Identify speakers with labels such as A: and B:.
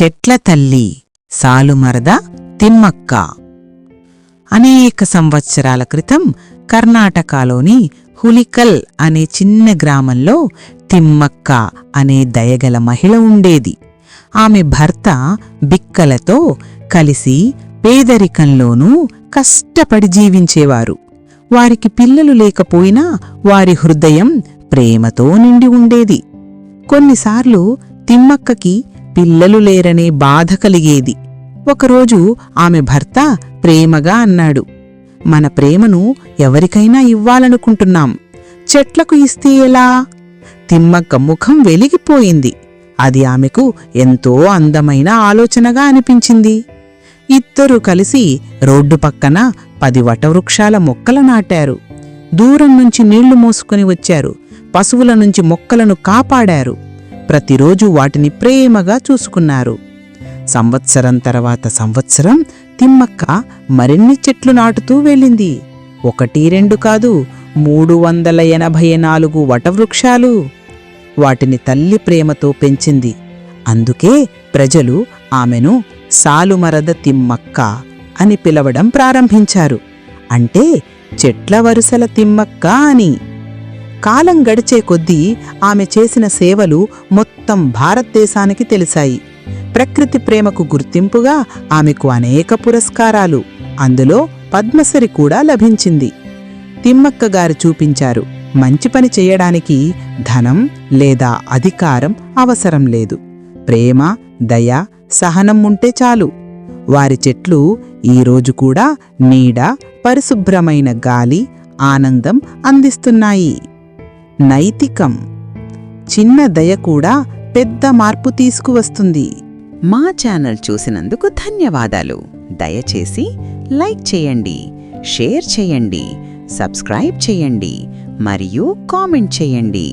A: చెట్ల తల్లి సాలుమరద తిమ్మక్క. అనేక సంవత్సరాల క్రితం కర్ణాటకలోని హులికల్ అనే చిన్న గ్రామంలో తిమ్మక్క అనే దయగల మహిళ ఉండేది. ఆమె భర్త బిక్కలతో కలిసి పేదరికంలోనూ కష్టపడి జీవించేవారు. వారికి పిల్లలు లేకపోయినా వారి హృదయం ప్రేమతో నిండి ఉండేది. కొన్నిసార్లు తిమ్మక్కకి పిల్లలు లేరనే బాధ కలిగేది. ఒకరోజు ఆమె భర్త ప్రేమగా అన్నాడు, మన ప్రేమను ఎవరికైనా ఇవ్వాలనుకుంటున్నాం, చెట్లకు ఇస్తే ఎలా? తిమ్మక్క ముఖం వెలిగిపోయింది. అది ఆమెకు ఎంతో అందమైన ఆలోచనగా అనిపించింది. ఇద్దరూ కలిసి రోడ్డు పక్కన 10 వటవృక్షాల మొక్కలు నాటారు. దూరం నుంచి నీళ్లు మోసుకొని వచ్చారు. పశువుల నుంచి మొక్కలను కాపాడారు. ప్రతిరోజు వాటిని ప్రేమగా చూసుకున్నారు. సంవత్సరం తర్వాత సంవత్సరం తిమ్మక్క మరిన్ని చెట్లు నాటుతూ వెళ్ళింది. 1, 2 కాదు, 384 వటవృక్షాలు. వాటిని తల్లి ప్రేమతో పెంచింది. అందుకే ప్రజలు ఆమెను సాలుమరద తిమ్మక్క అని పిలవడం ప్రారంభించారు. అంటే చెట్ల వరుసల తిమ్మక్క అని. కాలం గడిచే కొద్దీ ఆమె చేసిన సేవలు మొత్తం భారతదేశానికి తెలిసాయి. ప్రకృతి ప్రేమకు గుర్తింపుగా ఆమెకు అనేక పురస్కారాలు, అందులో పద్మశ్రీ కూడా లభించింది. తిమ్మక్క గారు చూపించారు, మంచి పని చెయ్యడానికి ధనం లేదా అధికారం అవసరం లేదు. ప్రేమ, దయ, సహనం ఉంటే చాలు. వారి చెట్లు ఈరోజు కూడా నీడ, పరిశుభ్రమైన గాలి, ఆనందం అందిస్తున్నాయి. నైతికం: చిన్న దయ కూడా పెద్ద మార్పు తీసుకువస్తుంది.
B: మా ఛానల్ చూసినందుకు ధన్యవాదాలు. దయచేసి లైక్ చేయండి, షేర్ చేయండి, సబ్స్క్రైబ్ చేయండి మరియు కామెంట్ చేయండి.